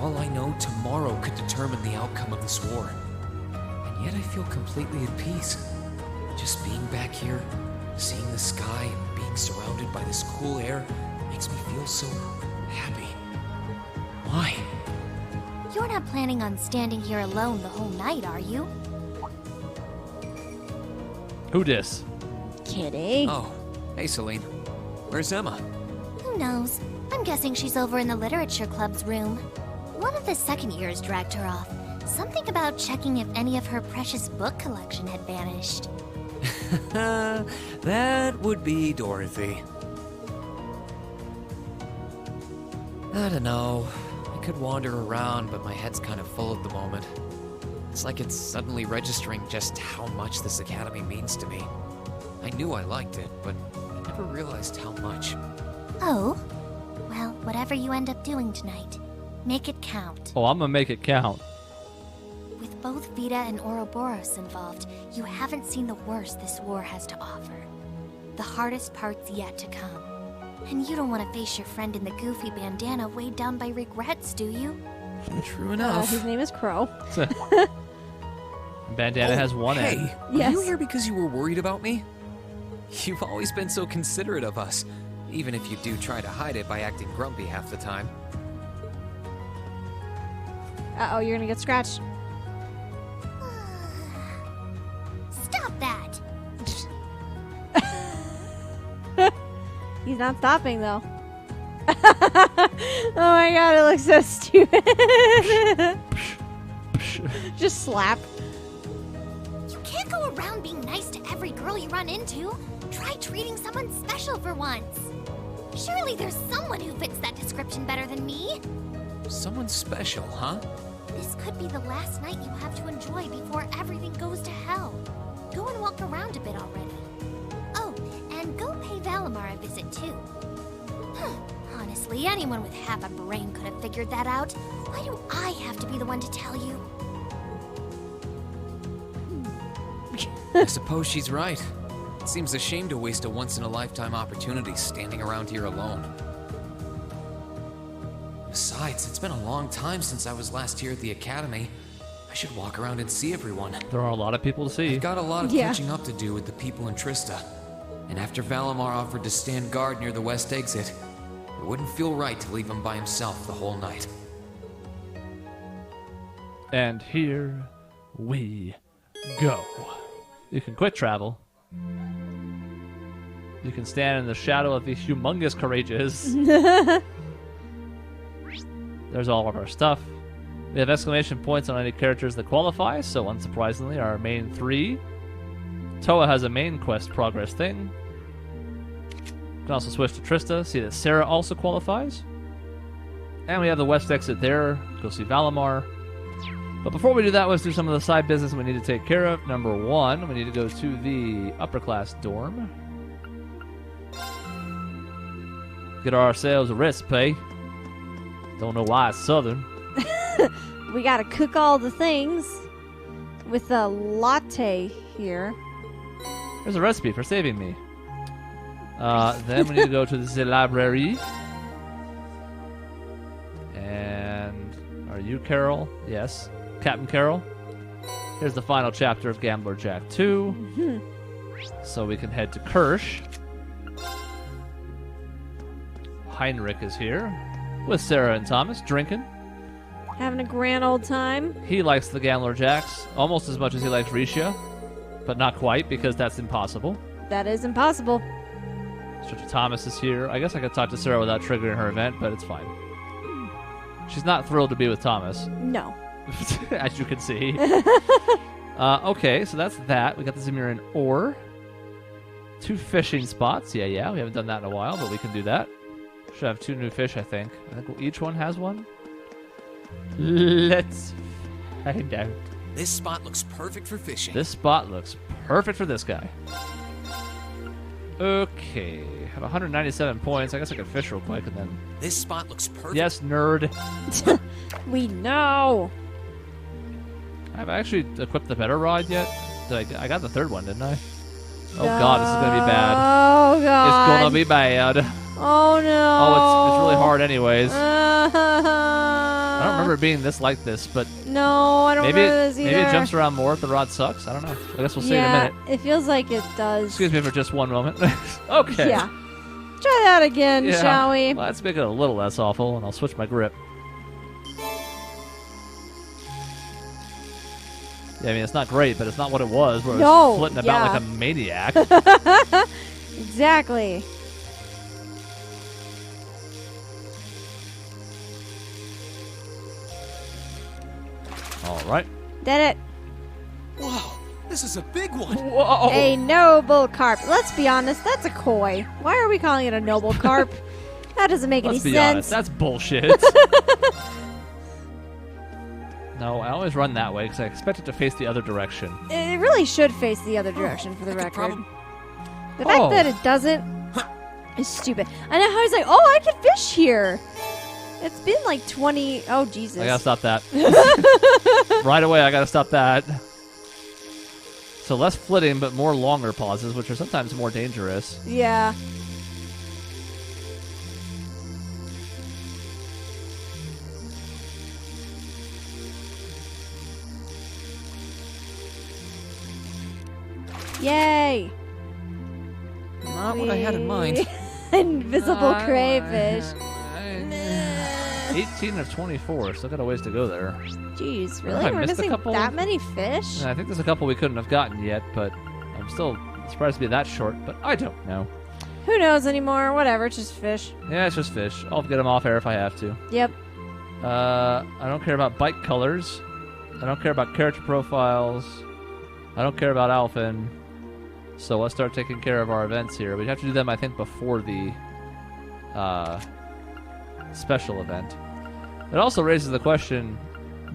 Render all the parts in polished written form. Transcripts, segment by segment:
all I know, tomorrow could determine the outcome of this war. And yet I feel completely at peace. Just being back here, seeing the sky and being surrounded by this cool air makes me feel so happy. Why? You're not planning on standing here alone the whole night, are you? Who dis? Kidding. Oh, hey Celine. Where's Emma? Who knows? I'm guessing she's over in the literature club's room. One of the second years dragged her off. Something about checking if any of her precious book collection had vanished. That would be Dorothy. I don't know. I could wander around, but my head's kind of full at the moment. It's like it's suddenly registering just how much this academy means to me. I knew I liked it, but I never realized how much. Oh? Well, whatever you end up doing tonight, make it count. Oh, I'm gonna make it count. With both Vita and Ouroboros involved, you haven't seen the worst this war has to offer. The hardest part's yet to come. And you don't want to face your friend in the goofy bandana weighed down by regrets, do you? True enough. His name is Crow. Bandana has one hey, end. Were Yes. you here because you were worried about me? You've always been so considerate of us, even if you do try to hide it by acting grumpy half the time. Uh-oh, you're gonna get scratched. Stop that! He's not stopping, though. Oh my god, it looks so stupid. Just slap. You can't go around being nice to every girl you run into. Try treating someone special for once. Surely there's someone who fits that description better than me. Someone special, huh? This could be the last night you have to enjoy before everything goes to hell. Go and walk around a bit already. Oh, and go pay Valimar a visit too. Honestly, anyone with half a brain could have figured that out. Why do I have to be the one to tell you? I suppose she's right. It seems a shame to waste a once-in-a-lifetime opportunity standing around here alone. Besides, it's been a long time since I was last here at the academy. I should walk around and see everyone. There are a lot of people to see. I've got a lot of Yeah. catching up to do with the people in Trista. And after Valimar offered to stand guard near the west exit, it wouldn't feel right to leave him by himself the whole night. And here we go. You can quick travel. You can stand in the shadow of the humongous courageous. There's all of our stuff. We have exclamation points on any characters that qualify, so unsurprisingly, our main three. Toa has a main quest progress thing. You can also switch to Trista, see that Sarah also qualifies. And we have the west exit there, go see Valimar. But before we do that, let's do some of the side business we need to take care of. Number one, we need to go to the upper class dorm. Get ourselves a recipe. Don't know why it's southern. We gotta cook all the things with a latte here. There's a recipe for saving me. Then we need to go to the library. And are you Carol? Yes. Captain Carol. Here's the final chapter of Gambler Jack 2. So we can head to Kirsch. Heinrich is here with Sarah and Thomas drinking. Having a grand old time. He likes the Gambler Jacks almost as much as he likes Risha, but not quite because that's impossible. That is impossible. Sister Thomas is here. I guess I could talk to Sarah without triggering her event, but it's fine. She's not thrilled to be with Thomas, No. as you can see. Okay, so that's that. We got the Zemiran ore. 2 fishing spots. Yeah, we haven't done that in a while, but we can do that. Should have 2 new fish, I think. I think each one has one. Let's find out. This spot looks perfect for fishing. This spot looks perfect for this guy. Okay, have 197 points. I guess I could fish real quick and then... This spot looks perfect. Yes, nerd. We know. Have I actually equipped the better rod yet? I got the 3rd one, didn't I? Oh god, this is gonna be bad. Oh god. It's gonna be bad. Oh no. Oh, it's really hard anyways. don't remember it being this like this, but No, I don't maybe remember this either. maybe it jumps around more if the rod sucks. I don't know. I guess we'll see in a Yeah, minute. it feels like it does. Excuse me for just one moment. Okay. Yeah. Try that again, Yeah. shall we? Let's make it a little less awful, and I'll switch my grip. Yeah, I mean, it's not great, but it's not what it was, where I was flitting about like a maniac. Exactly. All right. Did it. Wow, this is a big one. Whoa! A noble carp. Let's be honest, that's a koi. Why are we calling it a noble carp? That doesn't make Let's any be sense. honest, that's bullshit. No, I always run that way because I expect it to face the other direction. It really should face the other direction for the that could record. prob- The fact that it doesn't is stupid. I know how he's like, oh, I can fish here. It's been like 20. Oh, Jesus. I gotta stop that. Right away, I gotta stop that. So less flitting, but more longer pauses, which are sometimes more dangerous. Yeah. Yay! Not what I had in mind. Invisible crayfish. 18 of 24, still got a ways to go there. Jeez, Have really? I We're missed a missing couple? that many fish? And I think there's a couple we couldn't have gotten yet, but I'm still surprised to be that short, but I don't know. Who knows anymore? Whatever, it's just fish. Yeah, it's just fish. I'll get them off air if I have to. Yep. I don't care about bike colors. I don't care about character profiles. I don't care about Alphen. So let's start taking care of our events here. We'd have to do them, I think, before the special event. It also raises the question,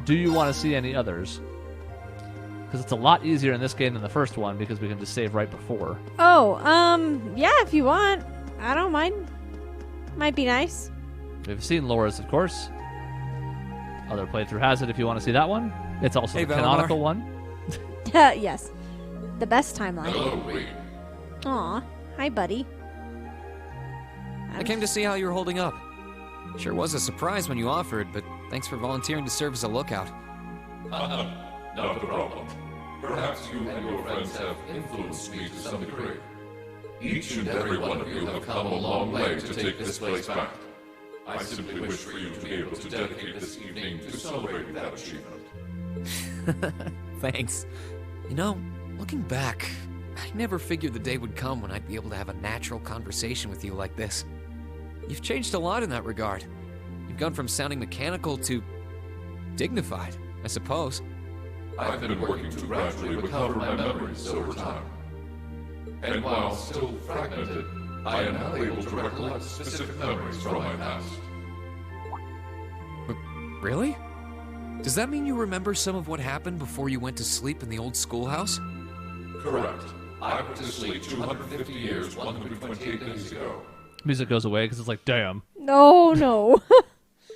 do you want to see any others? Because it's a lot easier in this game than the first one because we can just save right before. Oh, yeah, if you want. I don't mind. Might be nice. We've seen Laura's, of course. Other playthrough has it if you want to see that one. It's also Hey, the Valimar. canonical one. Yes. The best timeline. Hello, Wade. Aw. Hi, buddy. I came to see how you're holding up. Sure was a surprise when you offered, but thanks for volunteering to serve as a lookout. Not a problem. Perhaps you and your friends have influenced me to some degree. Each and every one of you have come a long way to take this place back. I simply wish for you to be able to dedicate this evening to celebrating that achievement. Thanks. You know, looking back, I never figured the day would come when I'd be able to have a natural conversation with you like this. You've changed a lot in that regard. You've gone from sounding mechanical to dignified, I suppose. I've been working to gradually recover my memories over time. And while still fragmented, I am now able to recollect specific memories from my past. Really? Does that mean you remember some of what happened before you went to sleep in the old schoolhouse? Correct. I went to sleep 250 years, 128 days ago. Music goes away because it's like, damn. No, no.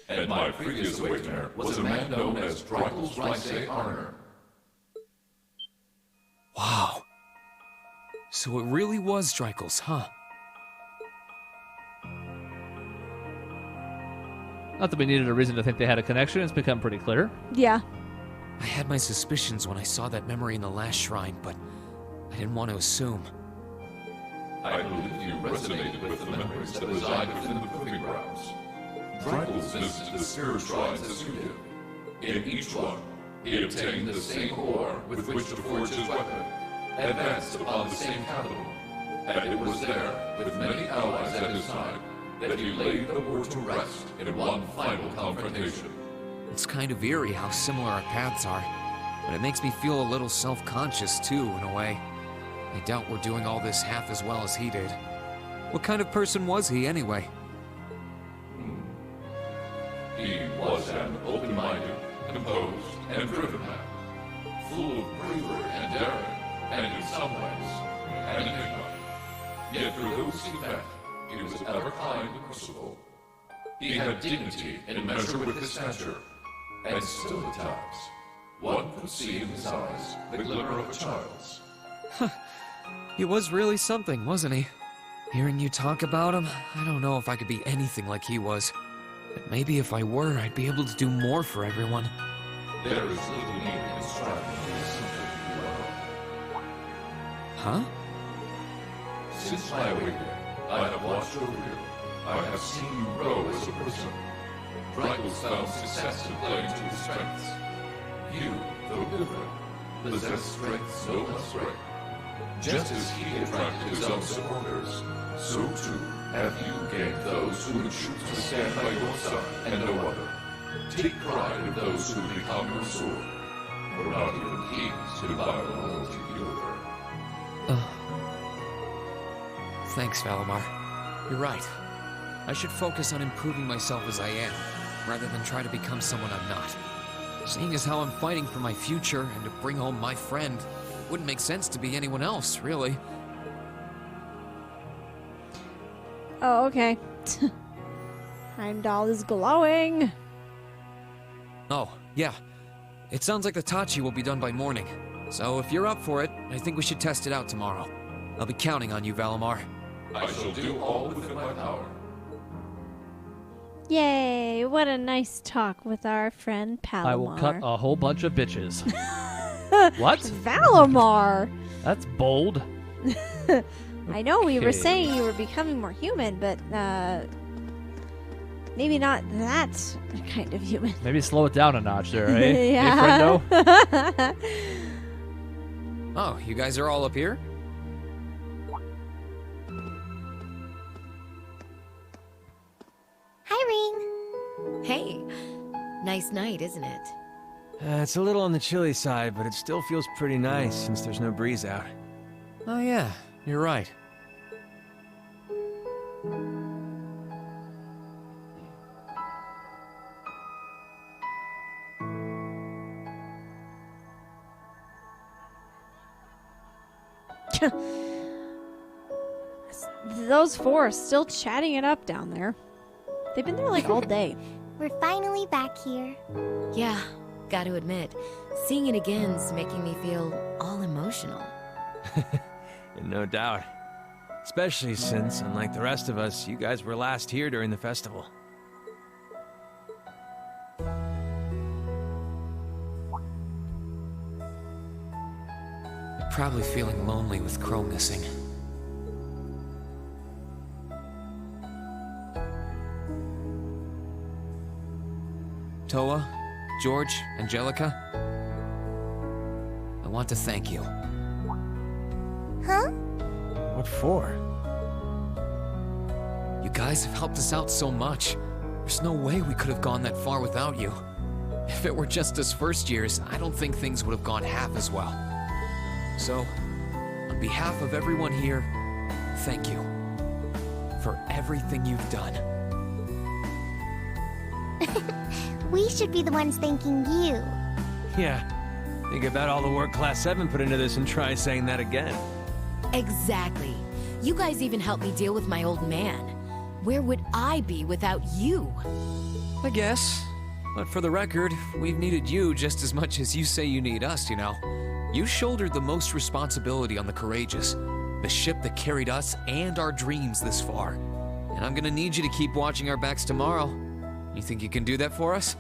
And my previous awakener was a man known as Dreichel's Rice Arner. Wow. So it really was Dreichel's, huh? Not that we needed a reason to think they had a connection. It's become pretty clear. Yeah. I had my suspicions when I saw that memory in the last shrine, but I didn't want to assume. I believe you resonated with the memories that reside within the proving grounds. Dreichel's visited the spirit shrines as you did. In each one, he obtained the same ore with which to forge his weapon, advanced upon the same capital, and it was there, with many allies at his side, that he laid the war to rest in one final confrontation. It's kind of eerie how similar our paths are, but it makes me feel a little self-conscious too, in a way. I doubt we're doing all this half as well as he did. What kind of person was he, anyway? He was an open-minded, composed, and driven man, full of bravery and daring, and in some ways, an enigma. Yet for those he met, he was ever kind and merciful. He had dignity in measure with his stature, and still at times, one could see in his eyes the glimmer of a child's. He was really something, wasn't he? Hearing you talk about him, I don't know if I could be anything like he was. But maybe if I were, I'd be able to do more for everyone. There is little need in striving to be something you are. Huh? Since my awakening, I have watched over you. I have seen you grow as a person. Dracula's found success in playing to his strengths. You, though different, possess strengths no less great. Just as he attracted his own supporters, so too have you gained those who would choose to stand by your side and no other. Take pride in those who become your sword, for not even kings can buy the loyalty you earn. Thanks, Valimar. You're right. I should focus on improving myself as I am, rather than try to become someone I'm not. Seeing as how I'm fighting for my future and to bring home my friend, it wouldn't make sense to be anyone else, really. Oh, okay. Heimdall is glowing. Oh, yeah. It sounds like the Tachi will be done by morning. So if you're up for it, I think we should test it out tomorrow. I'll be counting on you, Valimar. I shall do all within my power. Yay, what a nice talk with our friend Palomar. I will cut a whole bunch of bitches. What? Valimar! That's bold. I know we were Okay. saying you were becoming more human, but maybe not that kind of human. Maybe slow it down a notch there, eh? Yeah. Hey, friendo? Oh, you guys are all up here? Hi, Rean. Hey, nice night, isn't it? It's a little on the chilly side, but it still feels pretty nice since there's no breeze out. Oh yeah, you're right. Those four are still chatting it up down there. They've been there like all day. We're finally back here. Yeah, gotta admit, seeing it again's making me feel all emotional. No doubt. Especially since, unlike the rest of us, you guys were last here during the festival. You're probably feeling lonely with Crow missing. Toa, George, Angelica, I want to thank you. Huh? What for? You guys have helped us out so much. There's no way we could have gone that far without you. If it were just us first years, I don't think things would have gone half as well. So, on behalf of everyone here, thank you for everything you've done. We should be the ones thanking you. Yeah. Think about all the work Class 7 put into this and try saying that again. Exactly. You guys even helped me deal with my old man. Where would I be without you? I guess. But for the record, we've needed you just as much as you say you need us, you know. You shouldered the most responsibility on the Courageous, the ship that carried us and our dreams this far. And I'm gonna need you to keep watching our backs tomorrow. You think you can do that for us?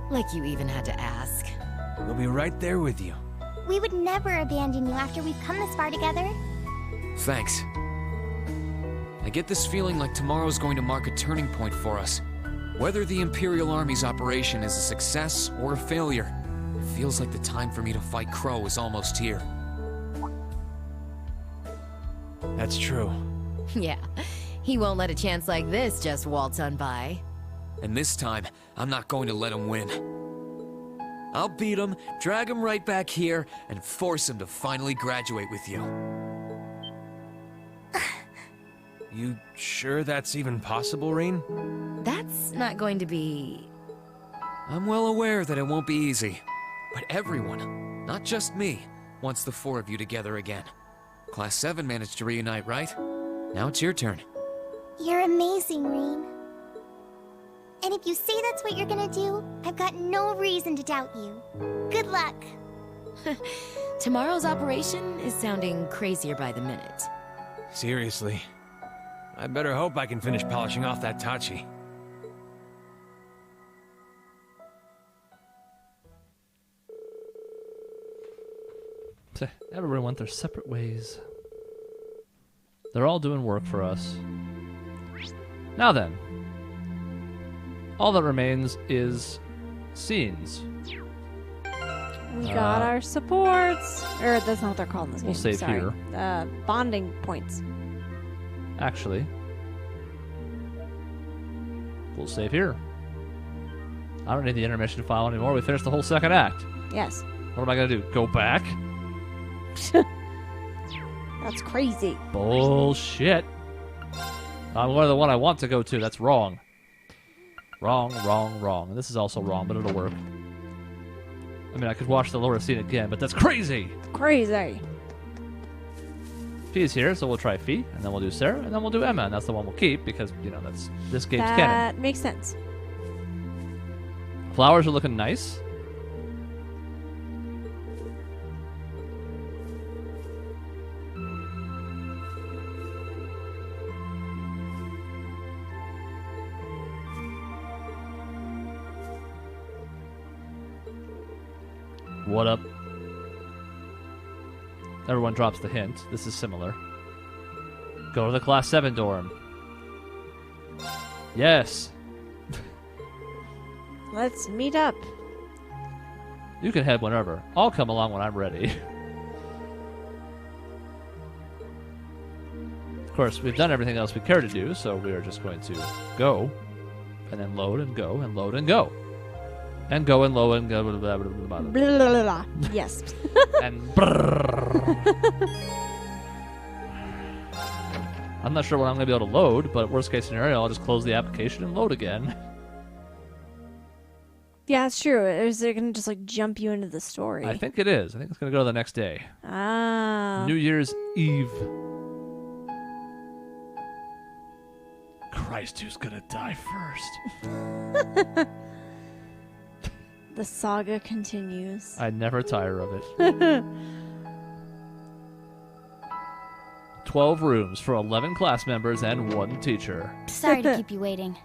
Like you even had to ask. We'll be right there with you. We would never abandon you after we've come this far together. Thanks. I get this feeling like tomorrow's going to mark a turning point for us. Whether the Imperial Army's operation is a success or a failure, it feels like the time for me to fight Crow is almost here. That's true. Yeah, he won't let a chance like this just waltz on by. And this time, I'm not going to let him win. I'll beat him, drag him right back here, and force him to finally graduate with you. You sure that's even possible, Rean? That's not going to be... I'm well aware that it won't be easy. But everyone, not just me, wants the four of you together again. Class 7 managed to reunite, right? Now it's your turn. You're amazing, Rean. And if you say that's what you're gonna do, I've got no reason to doubt you. Good luck. Tomorrow's operation is sounding crazier by the minute. Seriously. I better hope I can finish polishing off that Tachi. Everyone went their separate ways. They're all doing work for us. Now then, all that remains is scenes. We got our supports. Or that's not what they're called in this We'll game. save Sorry. here. Bonding points. Actually, we'll save here. I don't need the intermission file anymore. We finished the whole second act. Yes. What am I gonna do? Go back? That's crazy. Bullshit. I'm going to the one I want to go to. That's wrong. Wrong, wrong, wrong. And this is also wrong, but it'll work. I mean, I could watch the lower scene again, but that's crazy. Crazy. Fee's here, so we'll try Fee, and then we'll do Sarah, and then we'll do Emma, and that's the one we'll keep because, you know, that's this game's canon. That makes sense. Flowers are looking nice. What up? Everyone drops the hint. This is similar. Go to the Class 7 dorm. Yes. Let's meet up. You can head whenever. I'll come along when I'm ready. Of course, we've done everything else we care to do, so we are just going to go, and then load and go, and load and go. And go and load and go. Blah, blah, blah, blah, blah. Blah, blah, blah, blah. Yes. And brrrr. I'm not sure when I'm going to be able to load, but worst case scenario, I'll just close the application and load again. Yeah, it's true. Is they're gonna just like jump you into the story? I think it is. I think it's going to go to the next day. Ah. New Year's Eve. Christ, who's going to die first? The saga continues. I never tire of it. 12 rooms for 11 class members and 1 teacher. Sorry to keep you waiting.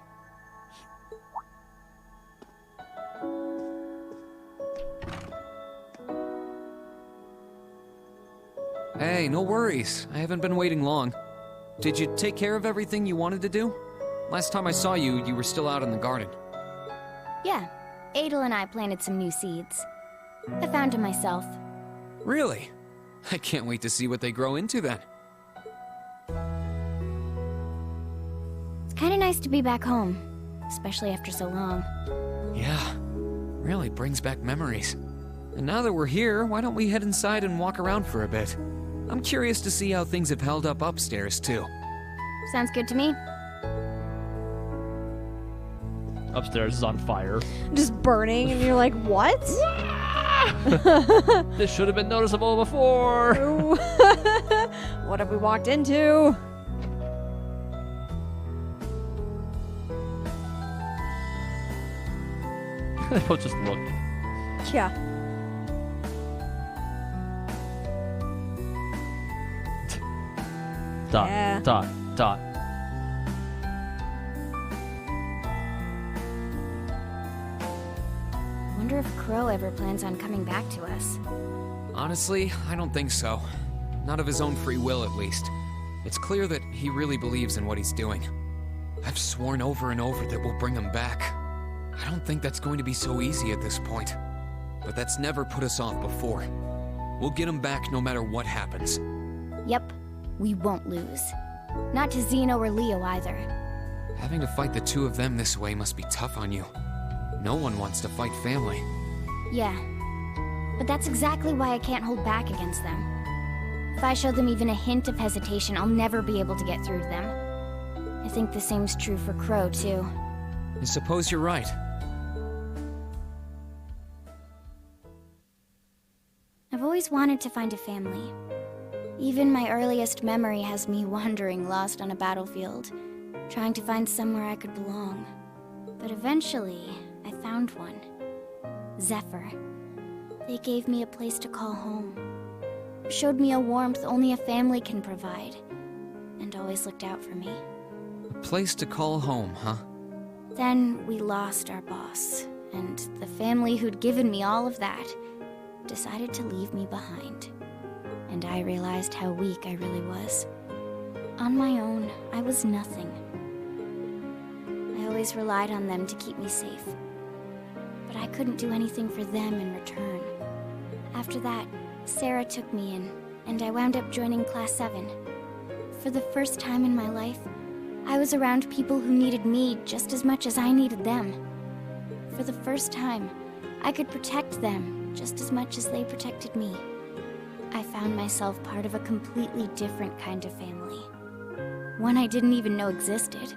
Hey, no worries. I haven't been waiting long. Did you take care of everything you wanted to do? Last time I saw you, you were still out in the garden. Yeah, Adel and I planted some new seeds. I found them myself. Really? I can't wait to see what they grow into then. It's kind of nice to be back home, especially after so long. Yeah, really brings back memories. And now that we're here, why don't we head inside and walk around for a bit? I'm curious to see how things have held up upstairs, too. Sounds good to me. Upstairs is on fire. Just burning, and you're like, what? This should have been noticeable before. What have we walked into? They both just look. Yeah. Dot, Yeah. dot, dot. Wonder if Crow ever plans on coming back to us. Honestly, I don't think so. Not of his own free will, at least. It's clear that he really believes in what he's doing. I've sworn over and over that we'll bring him back. I don't think that's going to be so easy at this point. But that's never put us off before. We'll get him back no matter what happens. Yep, we won't lose. Not to Zeno or Leo either. Having to fight the two of them this way must be tough on you. No one wants to fight family. Yeah, but that's exactly why I can't hold back against them. If I show them even a hint of hesitation, I'll never be able to get through to them. I think the same's true for Crow, too. I suppose you're right. I've always wanted to find a family. Even my earliest memory has me wandering lost on a battlefield, trying to find somewhere I could belong. But eventually, I found one. Zephyr. They gave me a place to call home. Showed me a warmth only a family can provide. And always looked out for me. A place to call home, huh? Then we lost our boss, and the family who'd given me all of that decided to leave me behind. and I realized how weak I really was. On my own, I was nothing. I always relied on them to keep me safe. But I couldn't do anything for them in return. After that, Sarah took me in, and I wound up joining Class 7. For the first time in my life, I was around people who needed me just as much as I needed them. For the first time, I could protect them just as much as they protected me. I found myself part of a completely different kind of family. One I didn't even know existed.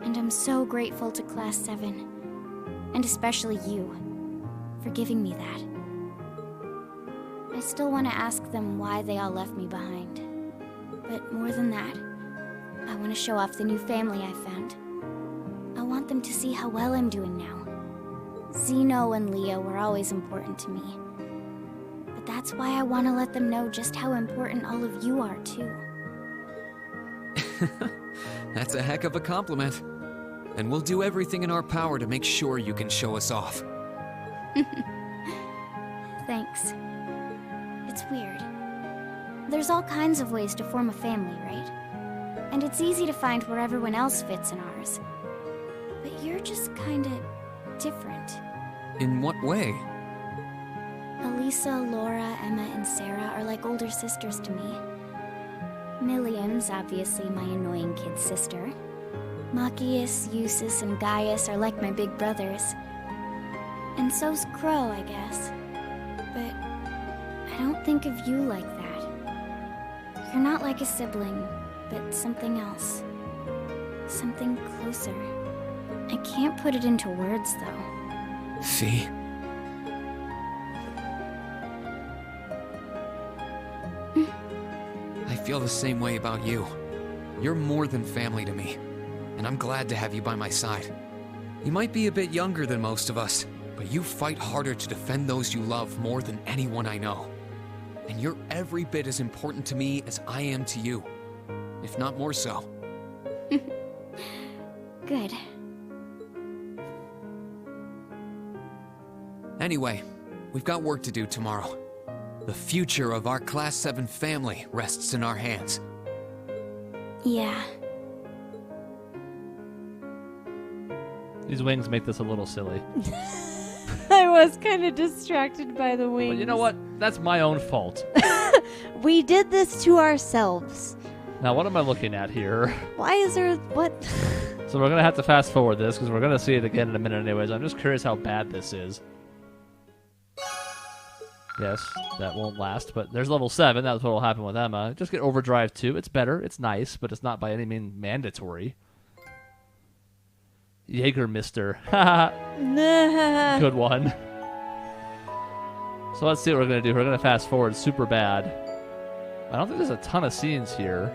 And I'm so grateful to Class 7. And especially you, for giving me that. I still want to ask them why they all left me behind. But more than that, I want to show off the new family I found. I want them to see how well I'm doing now. Zeno and Leah were always important to me. But that's why I want to let them know just how important all of you are, too. That's a heck of a compliment. And we'll do everything in our power to make sure you can show us off. Thanks. It's weird. There's all kinds of ways to form a family, right? And it's easy to find where everyone else fits in ours. But you're just kinda different. In what way? Elisa, Laura, Emma, and Sarah are like older sisters to me. Milliam's obviously my annoying kid sister. Machias, Eustace, and Gaius are like my big brothers. And so's Crow, I guess. But I don't think of you like that. You're not like a sibling, but something else. Something closer. I can't put it into words, though. Fee? I feel the same way about you. You're more than family to me, and I'm glad to have you by my side. You might be a bit younger than most of us, but you fight harder to defend those you love more than anyone I know. And you're every bit as important to me as I am to you, if not more so. Good. Anyway, we've got work to do tomorrow. The future of our Class 7 family rests in our hands. Yeah. These wings make this a little silly. I was kind of distracted by the wings. But you know what? That's my own fault. We did this to ourselves. Now, what am I looking at here? Why is there... what? So we're going to have to fast forward this because we're going to see it again in a minute anyways. I'm just curious how bad this is. Yes, that won't last, but there's level 7. That's what will happen with Emma. Just get Overdrive 2. It's better. It's nice, but it's not by any means mandatory. Jägermister. Haha. Good one. So let's see what we're going to do. We're going to fast forward super bad. I don't think there's a ton of scenes here.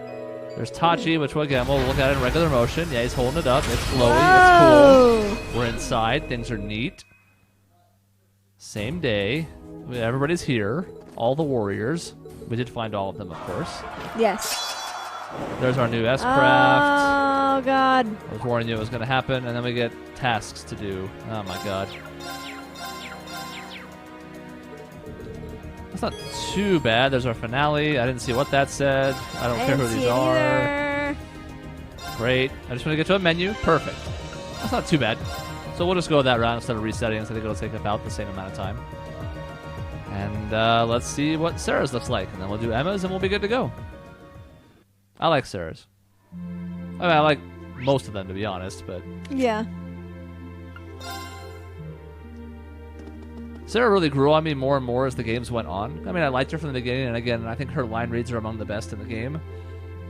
There's Tachi, which again, we'll look at it in regular motion. Yeah, he's holding it up. It's glowy. Whoa. It's cool. We're inside. Things are neat. Same day. Everybody's here. All the warriors. We did find all of them, of course. Yes. There's our new S-Craft. Oh, God. I was warning you it was going to happen, and then we get tasks to do. Oh, my God. That's not too bad. There's our finale. I didn't see what that said. I don't care who these are. Either. Great. I just want to get to a menu. Perfect. That's not too bad. So we'll just go that route instead of resetting. So I think it'll take about the same amount of time. And let's see what Sarah's looks like. And then we'll do Emma's, and we'll be good to go. I like Sarah's. I mean, I like most of them, to be honest, but... Yeah. Sarah really grew on me more and more as the games went on. I mean, I liked her from the beginning, and again, I think her line reads are among the best in the game.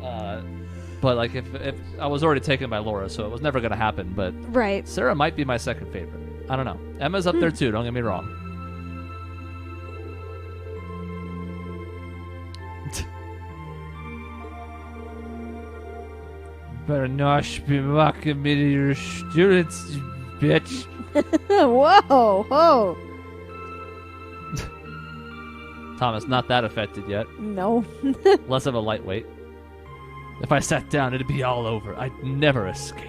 But, like, if I was already taken by Laura, so it was never going to happen, but... Right. Sarah might be my second favorite. I don't know. Emma's up there, too, don't get me wrong. Better not be mocking me to your students, bitch. Whoa, whoa. Thomas, not that affected yet. No. Less of a lightweight. If I sat down, it'd be all over. I'd never escape.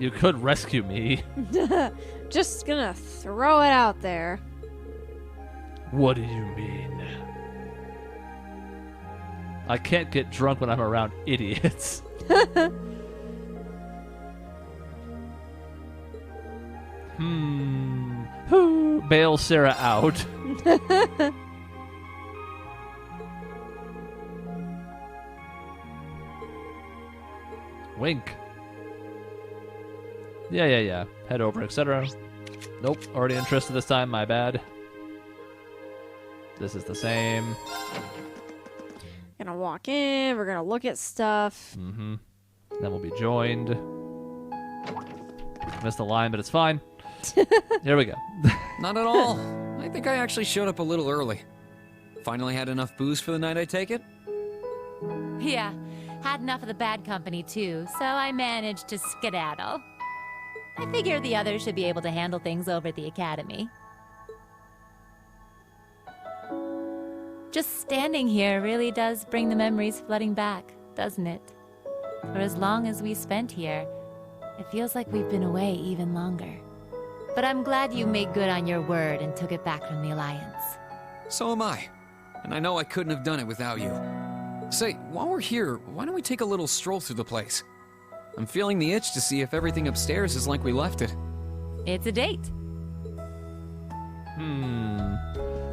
You could rescue me. Just gonna throw it out there. What do you mean? I can't get drunk when I'm around idiots. Bail Sarah out. Wink. Yeah. Head over, etc. Nope, already interested this time, my bad. This is the same. Gonna walk in, we're gonna look at stuff. Then we'll be joined. Missed the line, but it's fine. Here we go. Not at all. I think I actually showed up a little early. Finally had enough booze for the night, I take it? Yeah, had enough of the bad company too, so I managed to skedaddle. I figure the others should be able to handle things over at the academy. Just standing here really does bring the memories flooding back, doesn't it? For as long as we spent here, it feels like we've been away even longer. But I'm glad you made good on your word and took it back from the Alliance. So am I. And I know I couldn't have done it without you. Say, while we're here, why don't we take a little stroll through the place? I'm feeling the itch to see if everything upstairs is like we left it. It's a date.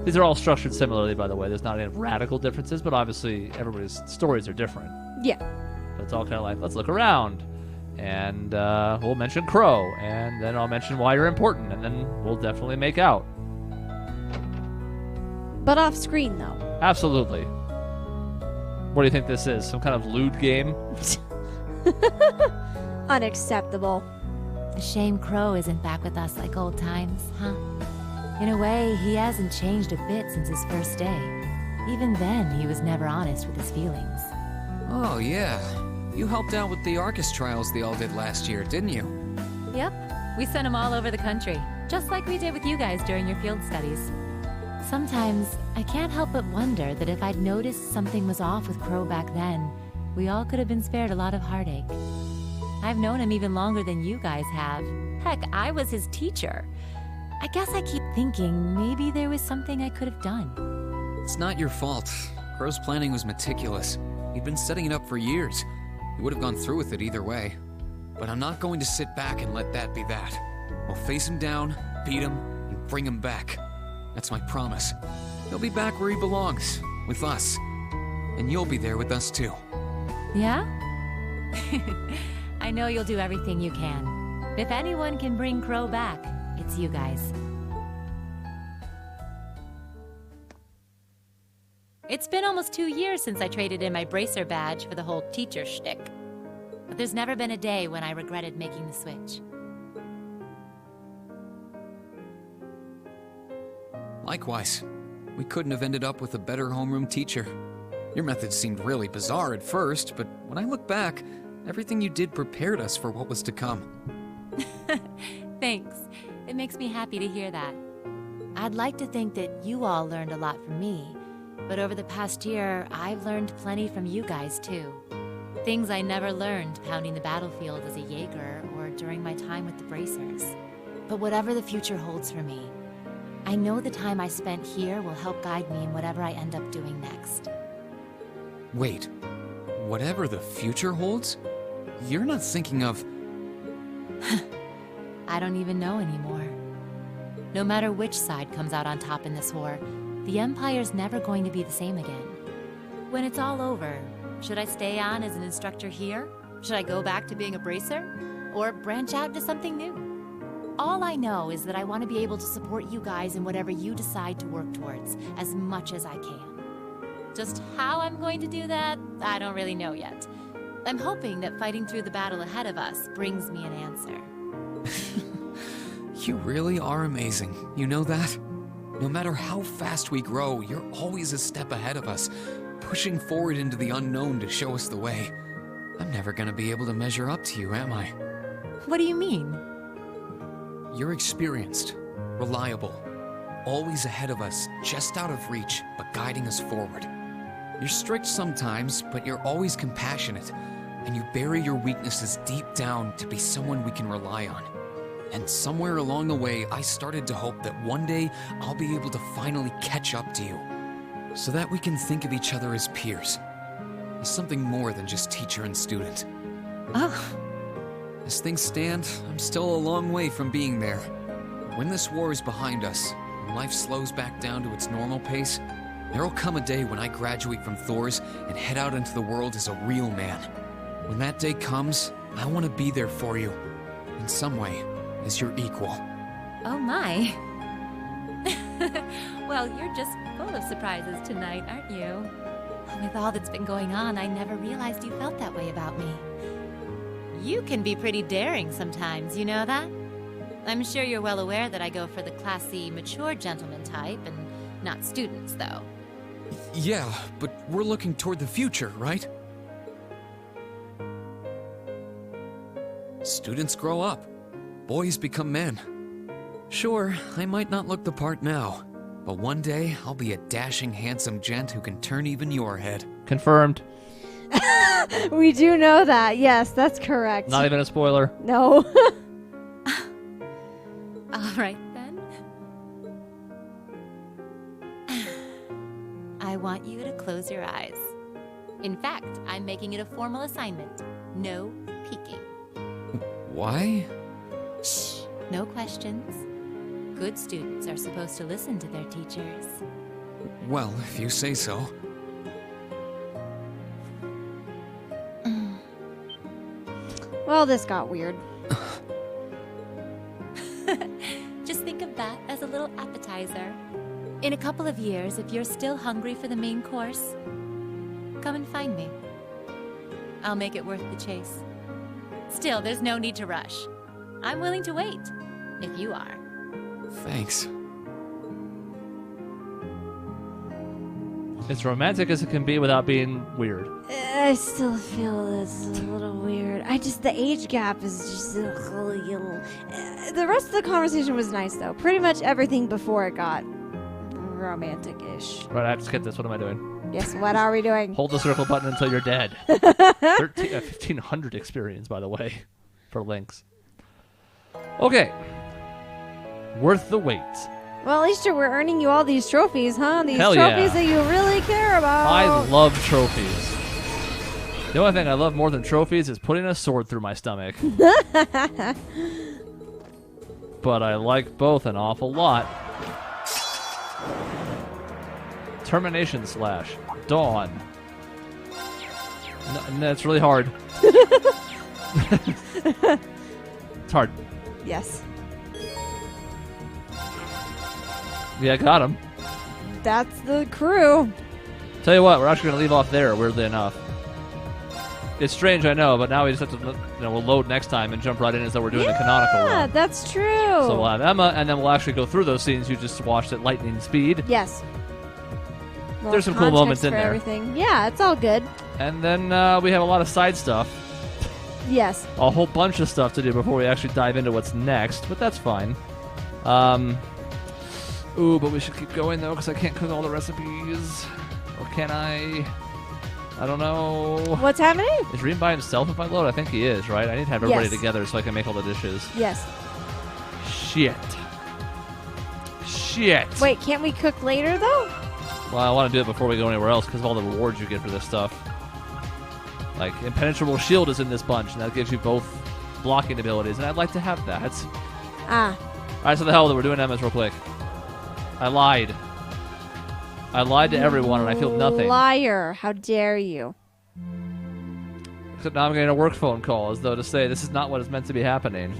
These are all structured similarly, by the way. There's not any radical differences, but obviously everybody's stories are different. Yeah. So it's all kind of like, let's look around. And we'll mention Crow, and then I'll mention why you're important, and then we'll definitely make out. But off screen, though. Absolutely. What do you think this is? Some kind of lewd game? Unacceptable. A shame Crow isn't back with us like old times, huh? In a way, he hasn't changed a bit since his first day. Even then, he was never honest with his feelings. Oh, yeah. You helped out with the Arcus trials they all did last year, didn't you? Yep, we sent him all over the country, just like we did with you guys during your field studies. Sometimes, I can't help but wonder that if I'd noticed something was off with Crow back then, we all could have been spared a lot of heartache. I've known him even longer than you guys have. Heck, I was his teacher. I guess I keep thinking maybe there was something I could have done. It's not your fault. Crow's planning was meticulous. He'd been setting it up for years. He would have gone through with it either way. But I'm not going to sit back and let that be that. We'll face him down, beat him, and bring him back. That's my promise. He'll be back where he belongs, with us. And you'll be there with us too. Yeah? I know you'll do everything you can. If anyone can bring Crow back, it's you guys. It's been almost 2 years since I traded in my bracer badge for the whole teacher shtick. But there's never been a day when I regretted making the switch. Likewise. We couldn't have ended up with a better homeroom teacher. Your methods seemed really bizarre at first, but when I look back, everything you did prepared us for what was to come. Thanks. It makes me happy to hear that. I'd like to think that you all learned a lot from me, but over the past year, I've learned plenty from you guys too. Things I never learned pounding the battlefield as a Jaeger or during my time with the bracers. But whatever the future holds for me, I know the time I spent here will help guide me in whatever I end up doing next. Wait, whatever the future holds? You're not thinking of... I don't even know anymore. No matter which side comes out on top in this war, the Empire's never going to be the same again. When it's all over, should I stay on as an instructor here? Should I go back to being a bracer? Or branch out to something new? All I know is that I want to be able to support you guys in whatever you decide to work towards, as much as I can. Just how I'm going to do that, I don't really know yet. I'm hoping that fighting through the battle ahead of us brings me an answer. You really are amazing, you know that? No matter how fast we grow, you're always a step ahead of us, pushing forward into the unknown to show us the way. I'm never gonna be able to measure up to you, am I? What do you mean? You're experienced, reliable, always ahead of us, just out of reach, but guiding us forward. You're strict sometimes, but you're always compassionate, and you bury your weaknesses deep down to be someone we can rely on. And somewhere along the way, I started to hope that one day I'll be able to finally catch up to you, so that we can think of each other as peers, as something more than just teacher and student. Oh, As things stand, I'm still a long way from being there. When this war is behind us, and life slows back down to its normal pace, there'll come a day when I graduate from Thor's and head out into the world as a real man. When that day comes, I want to be there for you, in some way, as your equal. oh my. Well, you're just full of surprises tonight, aren't you? With all that's been going on, I never realized you felt that way about me. You can be pretty daring sometimes, you know that? I'm sure you're well aware that I go for the classy, mature gentleman type, and not students, though. Yeah, but we're looking toward the future, right? Students grow up. Boys become men. Sure, I might not look the part now, but one day I'll be a dashing, handsome gent who can turn even your head. Confirmed. We do know that. Yes, that's correct. Not even a spoiler. No. All right, then. I want you to close your eyes. In fact, I'm making it a formal assignment. No peeking. Why? Shh, no questions. Good students are supposed to listen to their teachers. Well, if you say so. Well, this got weird. Just think of that as a little appetizer. In a couple of years, if you're still hungry for the main course, come and find me. I'll make it worth the chase. Still, there's no need to rush. I'm willing to wait, if you are. Thanks. It's romantic as it can be without being weird. I still feel it's a little weird. The age gap is just a little. The rest of the conversation was nice, though. Pretty much everything before it got romantic-ish. Right, I have to skip this. What am I doing? Yes, what are we doing? Hold the circle button until you're dead. 1,500 experience, by the way, for links. Okay. Worth the wait. Well, at least we're earning you all these trophies, huh? These Hell trophies yeah. that you really care about. I love trophies. The only thing I love more than trophies is putting a sword through my stomach. But I like both an awful lot. Termination slash. Dawn. No, it's really hard. It's hard. Yes. Yeah, got him. That's the crew. Tell you what, we're actually going to leave off there, weirdly enough. It's strange, I know, but now we just have to, we'll load next time and jump right in as though we're doing the canonical Yeah, run. that's true. So we'll have Emma, and then we'll actually go through those scenes you just watched at lightning speed. Yes. Well, There's some cool moments in for there. Everything. Yeah, it's all good. And then we have a lot of side stuff. Yes. A whole bunch of stuff to do before we actually dive into what's next, but that's fine. Ooh, but we should keep going, though, because I can't cook all the recipes. Or can I? I don't know. What's happening? Is Reem by himself if I load? I think he is, right? I need to have everybody Yes. together so I can make all the dishes. Yes. Shit. Wait, can't we cook later, though? Well, I want to do it before we go anywhere else because of all the rewards you get for this stuff. Like, Impenetrable Shield is in this bunch, and that gives you both blocking abilities, and I'd like to have that. Ah. Alright, so the hell with it. We're doing Emma's real quick. I lied. I lied to everyone, and I feel nothing. Liar. How dare you? Except now I'm getting a work phone call as though to say this is not what is meant to be happening.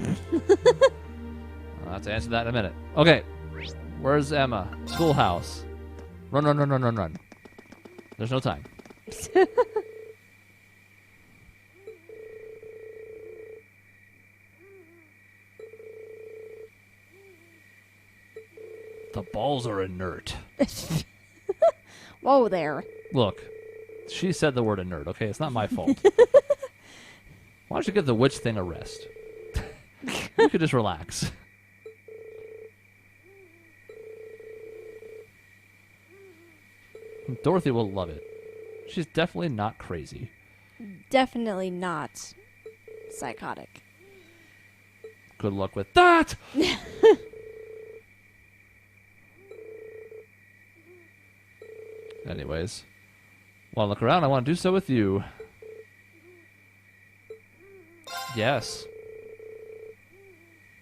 I'll have to answer that in a minute. Okay. Where's Emma? Schoolhouse. Run, run, run, run, run, run. There's no time. The balls are inert. Whoa there. Look, she said the word inert, okay? It's not my fault. Why don't you give the witch thing a rest? You could just relax. Dorothy will love it. She's definitely not crazy. definitely not psychotic. Good luck with that! Anyways. Want to look around? I want to do so with you. Yes.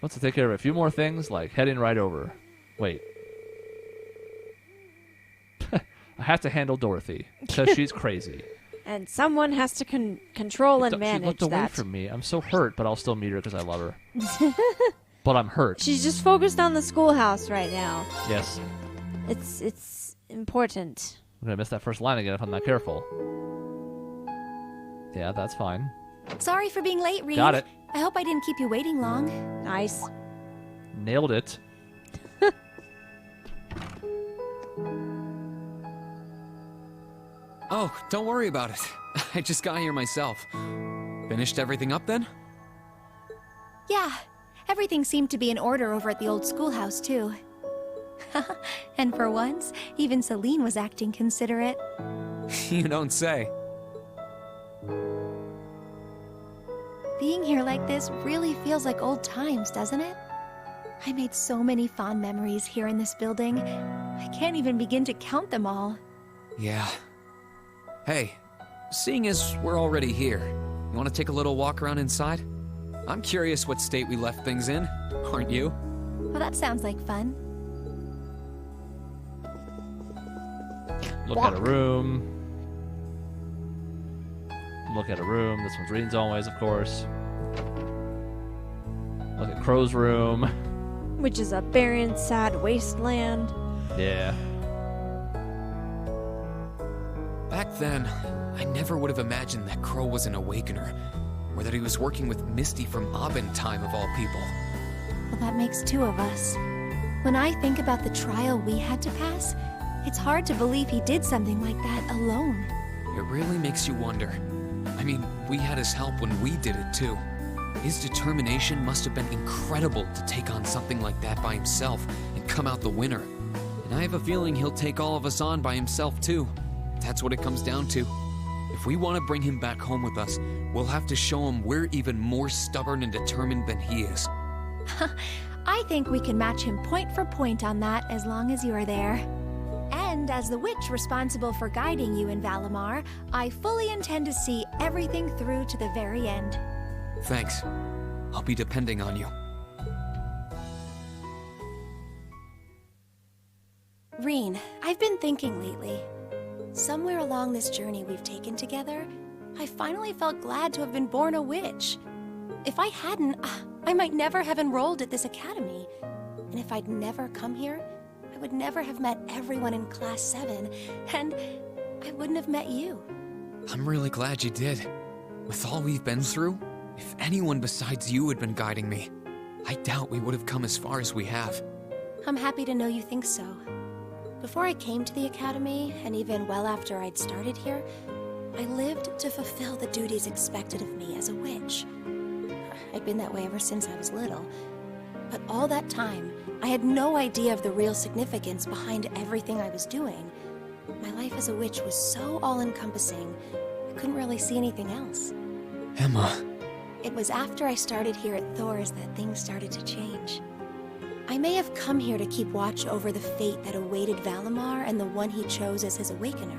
Let's take care of a few more things, like heading right over. Wait. I have to handle Dorothy, because she's crazy. And someone has to control and She manage looked away that. from me. I'm so hurt, but I'll still meet her because I love her. But I'm hurt. She's just focused on the schoolhouse right now. Yes. It's important. I'm going to miss that first line again if I'm not careful. Yeah, that's fine. Sorry for being late, Reed. Got it. I hope I didn't keep you waiting long. Nice. Nailed it. Oh, don't worry about it. I just got here myself. Finished everything up then? Yeah, everything seemed to be in order over at the old schoolhouse, too. And for once, even Celine was acting considerate. You don't say. Being here like this really feels like old times, doesn't it? I made so many fond memories here in this building. I can't even begin to count them all. Yeah. Hey, seeing as we're already here, you want to take a little walk around inside? I'm curious what state we left things in, aren't you? Well, that sounds like fun. Look at a room. Look at a room. This one's Reed's always, of course. Look at Crow's room. Which is a barren, sad wasteland. Yeah. Back then, I never would have imagined that Crow was an Awakener, or that he was working with Misty from Abin time of all people. Well, that makes two of us. When I think about the trial we had to pass, it's hard to believe he did something like that alone. It really makes you wonder. I mean, we had his help when we did it too. His determination must have been incredible to take on something like that by himself and come out the winner. And I have a feeling he'll take all of us on by himself too. That's what it comes down to. If we want to bring him back home with us, we'll have to show him we're even more stubborn and determined than he is. I think we can match him point for point on that as long as you are there. And as the witch responsible for guiding you in Valimar, I fully intend to see everything through to the very end. Thanks. I'll be depending on you. Reen, I've been thinking lately. Somewhere along this journey we've taken together, I finally felt glad to have been born a witch. If I hadn't, I might never have enrolled at this academy. And if I'd never come here, I would never have met everyone in Class 7, and I wouldn't have met you. I'm really glad you did. With all we've been through, if anyone besides you had been guiding me, I doubt we would have come as far as we have. I'm happy to know you think so. Before I came to the academy, and even well after I'd started here, I lived to fulfill the duties expected of me as a witch. I'd been that way ever since I was little. But all that time, I had no idea of the real significance behind everything I was doing. My life as a witch was so all-encompassing, I couldn't really see anything else. Emma. It was after I started here at Thor's that things started to change. I may have come here to keep watch over the fate that awaited Valimar and the one he chose as his awakener,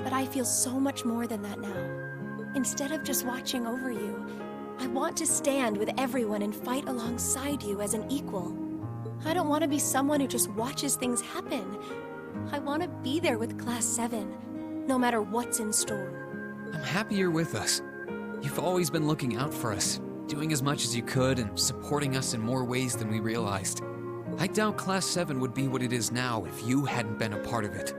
but I feel so much more than that now. Instead of just watching over you, I want to stand with everyone and fight alongside you as an equal. I don't want to be someone who just watches things happen. I want to be there with Class 7, no matter what's in store. I'm happy you're with us. You've always been looking out for us, doing as much as you could and supporting us in more ways than we realized. I doubt Class 7 would be what it is now if you hadn't been a part of it.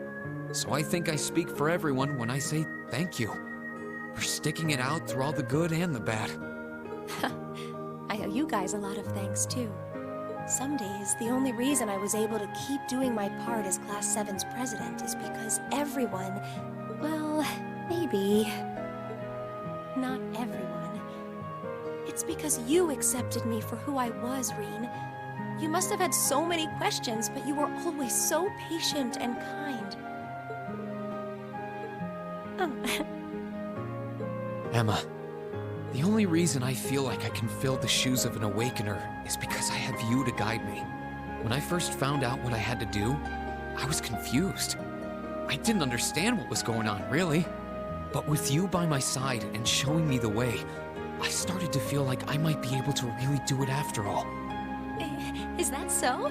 So I think I speak for everyone when I say thank you for sticking it out through all the good and the bad. I owe you guys a lot of thanks, too. Some days, the only reason I was able to keep doing my part as Class 7's president is because everyone, well, maybe not everyone. It's because you accepted me for who I was, Reen. You must have had so many questions, but you were always so patient and kind. Emma, the only reason I feel like I can fill the shoes of an awakener is because I have you to guide me. When I first found out what I had to do, I was confused. I didn't understand what was going on, really. But with you by my side and showing me the way, I started to feel like I might be able to really do it after all. Is that so?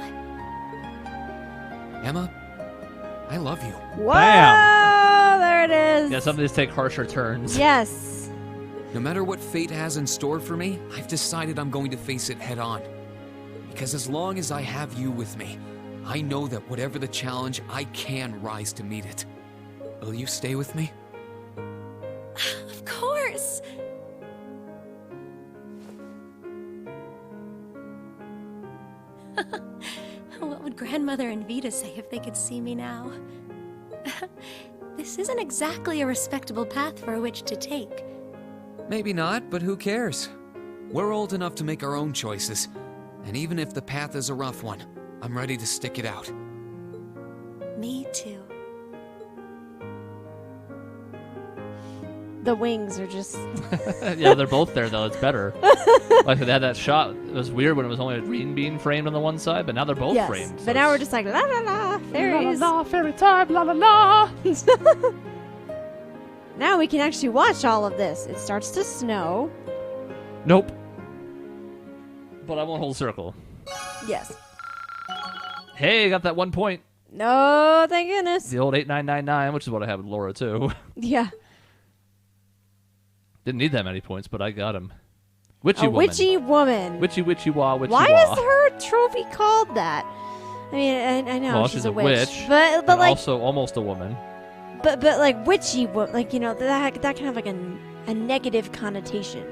Emma, I love you. Whoa! Bam! There it is. Yeah, some of these take harsher turns. Yes. No matter what fate has in store for me, I've decided I'm going to face it head on. Because as long as I have you with me, I know that whatever the challenge, I can rise to meet it. Will you stay with me? Of course. What would Grandmother and Vita say if they could see me now? This isn't exactly a respectable path for a witch to take. Maybe not, but who cares? We're old enough to make our own choices. And even if the path is a rough one, I'm ready to stick it out. Me too. The wings are just... Yeah, they're both there, though. It's better. Like, they had that shot. It was weird when it was only a green bean framed on the one side, but now they're both yes. framed. But now we're just like, la la la, fairies. La la la, fairy time, la la la. Now we can actually watch all of this. It starts to snow. Nope. But I won't hold circle. Yes. Hey, got that 1 point. No, thank goodness. The old 8999, which is what I have with Laura, too. Yeah. Didn't need that many points, but I got him. Witchy A woman. witchy woman. Witchy wah, witchy Why wah. is her trophy called that? I mean, I know Well, she's a witch, but and like, also almost a woman. but like witchy, like that kind of like a negative connotation.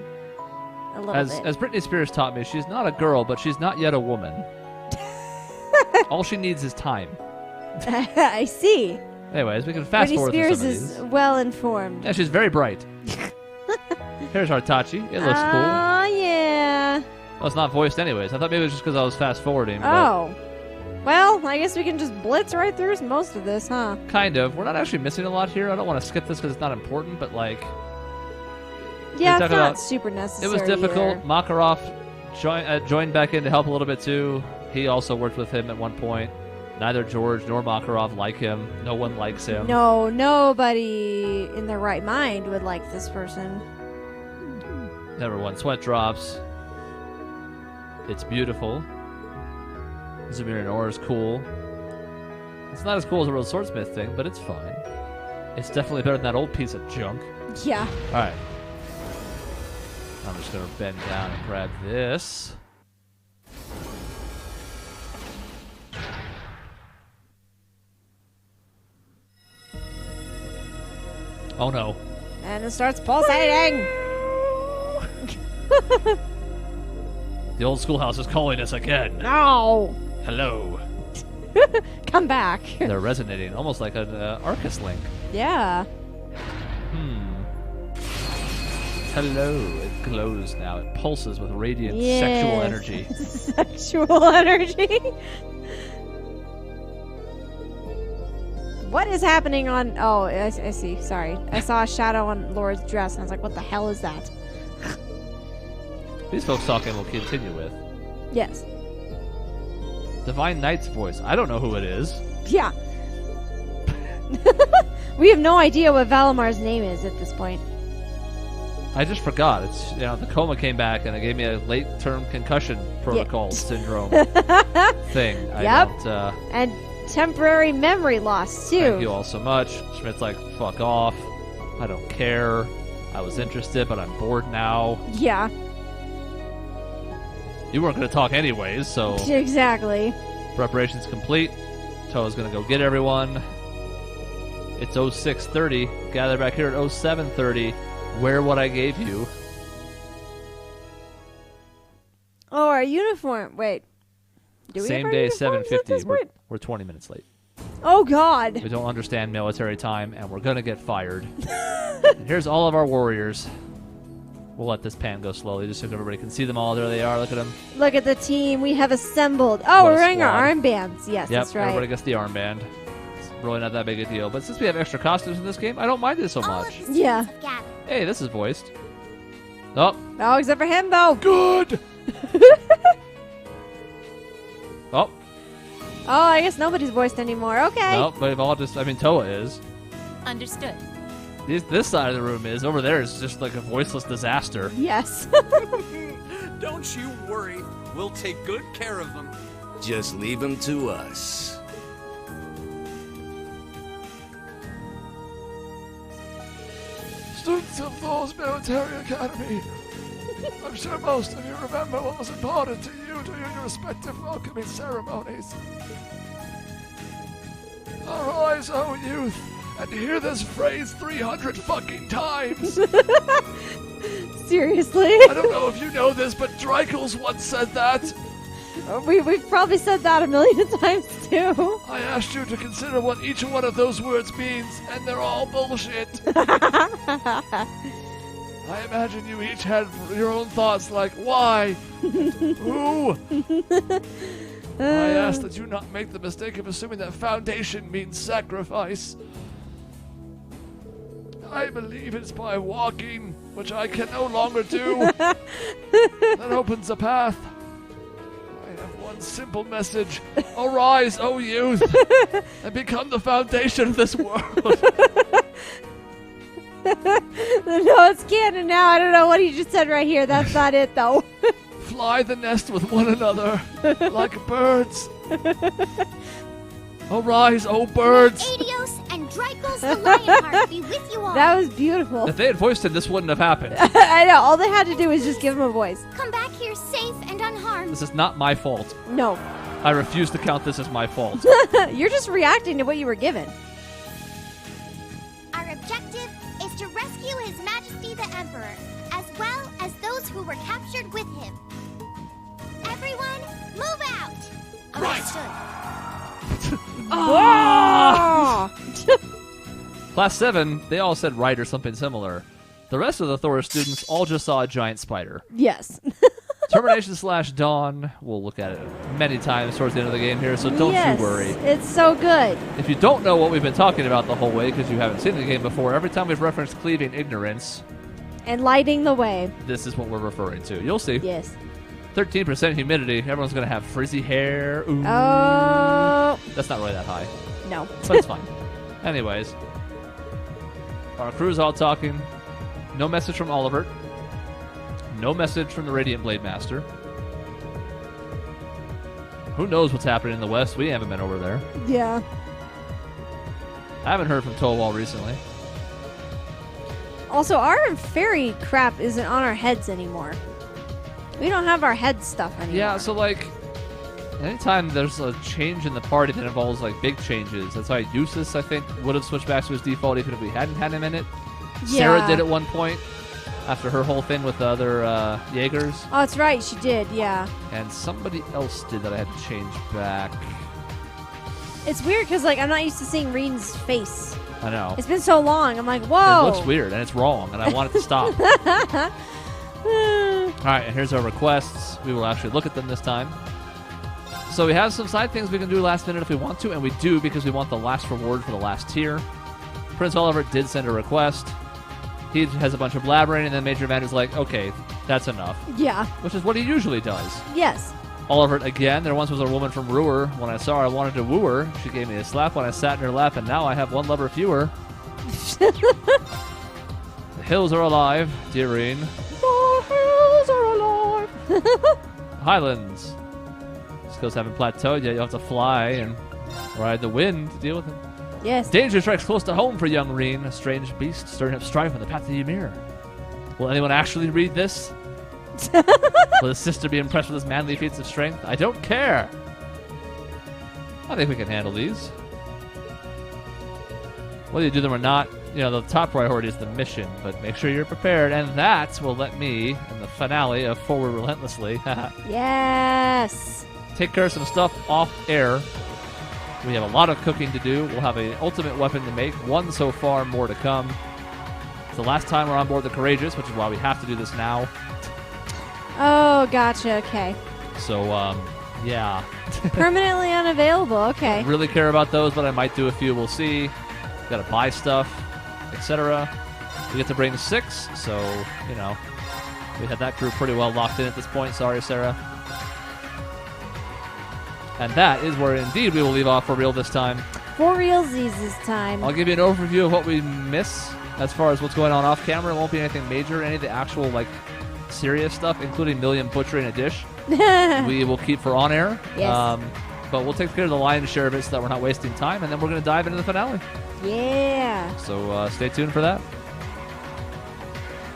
A little bit. As Britney Spears taught me, she's not a girl, but she's not yet a woman. All she needs is time. I see. Anyways, we can fast Britney forward Spears through some of is these. well informed. Yeah, she's very bright. Here's Artachi. It looks cool. Oh yeah. Well, it's not voiced anyways. I thought maybe it was just because I was fast forwarding. Oh. Well, I guess we can just blitz right through most of this, huh? But kind of. We're not actually missing a lot here. I don't want to skip this because it's not important, but like... Yeah, it's talking not about- super necessary. It was difficult. either. Makarov joined back in to help a little bit too. He also worked with him at one point. Neither George nor Makarov like him. No one likes him. No, nobody in their right mind would like this person. Never won sweat drops. It's beautiful. Zamir and Ore is cool. It's not as cool as a real swordsmith thing, but it's fine. It's definitely better than that old piece of junk. Yeah. Alright. I'm just gonna bend down and grab this. Oh no. And it starts pulsating. The old schoolhouse is calling us again. No. Hello. Come back. They're resonating, almost like an Arcus link. Yeah. Hello. It glows now. It pulses with radiant Yes. sexual energy. Sexual energy. What is happening on... Oh, I see. Sorry. I saw a shadow on Laura's dress, and I was like, what the hell is that? These folks talking will continue with. Yes. Divine Knight's voice. I don't know who it is. Yeah. We have no idea what Valamar's name is at this point. I just forgot. It's the coma came back and it gave me a late-term concussion protocol syndrome thing. Yep. I don't. And temporary memory loss, too. Thank you all so much. Schmidt's like, fuck off. I don't care. I was interested, but I'm bored now. Yeah. You weren't going to talk anyways, so Exactly. preparation's complete. Toa's going to go get everyone. It's 06:30. Gather back here at 07:30. Wear what I gave you. Oh, our uniform. Wait. Do we Same have our day, uniforms at 7:50. this point? We're 20 minutes late. Oh, God. We don't understand military time, and we're going to get fired. And here's all of our warriors. We'll let this pan go slowly just so everybody can see them all. There they are. Look at them. Look at the team we have assembled. Oh, What a we're wearing our squad. armbands. Yes, Yep, that's right. everybody gets the armband. It's really not that big a deal. But since we have extra costumes in this game, I don't mind it so All much. of the Yeah. students have gathered. Hey, this is voiced. Oh. Oh, except for him, though. Good! Oh. Oh, I guess nobody's voiced anymore. Okay. No, but if all just, I mean, Toa is. Understood. This side of the room is. Over there is just like a voiceless disaster. Yes. Don't you worry. We'll take good care of them. Just leave him to us. Students of Thor's Military Academy, I'm sure most of you remember what was important to you during your respective welcoming ceremonies. Arise, O youth, and hear this phrase 300 fucking times. Seriously? I don't know if you know this, but Dreichels once said that. We've probably said that a million times, too. I asked you to consider what each one of those words means, and they're all bullshit. I imagine you each had your own thoughts like, why? Who? I ask that you not make the mistake of assuming that foundation means sacrifice. I believe it's by walking, which I can no longer do, that opens a path. I have one simple message. Arise, O youth, and become the foundation of this world. No, it's canon now. I don't know what he just said right here. That's not it, though. Fly the nest with one another, like birds. Arise, O birds! Adios and Dreichels the Lionheart be with you all. That was beautiful. If they had voiced him, this wouldn't have happened. I know. All they had to do was just give him a voice. Come back here safe and unharmed. This is not my fault. No. I refuse to count this as my fault. You're just reacting to what you were given. Our objective is to rescue His Majesty the Emperor, as well as those who were captured with him. Everyone, move out! Understood. Oh! Class 7, they all said right or something similar. The rest of the Thor students all just saw a giant spider. Yes. Termination/Dawn, we'll look at it many times towards the end of the game here, so don't Yes, you worry. It's so good. If you don't know what we've been talking about the whole way because you haven't seen the game before, every time we've referenced cleaving ignorance, And lighting the way. this is what we're referring to. You'll see. Yes. 13% humidity. Everyone's going to have frizzy hair. Ooh. Oh. That's not really that high, No. but it's fine. Anyways, our crew's all talking. No message from Oliver. No message from the Radiant Blade Master. Who knows what's happening in the West? We haven't been over there. Yeah. I haven't heard from Tolwall recently. Also, our fairy crap isn't on our heads anymore. We don't have our head stuff anymore. Yeah, so like, anytime there's a change in the party that involves like big changes, that's why Eustace, I think, would have switched back to his default even if we hadn't had him in it. Sarah Yeah. did at one point after her whole thing with the other Jaegers. Oh, that's right. She did, yeah. And somebody else did that I had to change back. It's weird because, like, I'm not used to seeing Reen's face. I know. It's been so long. I'm like, whoa. It looks weird, and it's wrong, and I want it to stop. Alright, and here's our requests. We will actually look at them this time. So we have some side things we can do last minute if we want to, and we do because we want the last reward for the last tier. Prince Oliver did send a request. He has a bunch of blabbering, and then Major Vander's like, okay, that's enough. Yeah. Which is what he usually does. Yes. Oliver, again, there once was a woman from Ruhr. When I saw her, I wanted to woo her. She gave me a slap when I sat in her lap, and now I have one lover fewer. The hills are alive, dear Reen. The hills are alive. Highlands. Skills haven't plateaued yet. You'll have to fly and ride the wind to deal with them. Yes. Danger strikes close to home for young Reen, a strange beast stirring up strife on the path of the Ymir. Will anyone actually read this? Will his sister be impressed with his manly feats of strength? I don't care. I think we can handle these. Whether you do them or not, you know, the top priority is the mission, but make sure you're prepared, and that will let me, in the finale of Forward Relentlessly, Yes. take care of some stuff off air. We have a lot of cooking to do. We'll have an ultimate weapon to make. One so far, more to come. It's the last time we're on board the Courageous, which is why we have to do this now. Oh, gotcha. Okay. So, yeah. Permanently unavailable. Okay. Don't really care about those, but I might do a few. We'll see. Gotta buy stuff, etc. We get to bring 6, so, you know, we had that crew pretty well locked in at this point. Sorry, Sarah. And that is where, indeed, we will leave off for real this time. For realsies this time. I'll give you an overview of what we miss as far as what's going on off camera. It won't be anything major. Any of the actual, like, serious stuff, including Million butchering a dish, we will keep for on air. Yes. But we'll take care of the lion's share of it so that we're not wasting time, and then we're going to dive into the finale. Yeah. So stay tuned for that.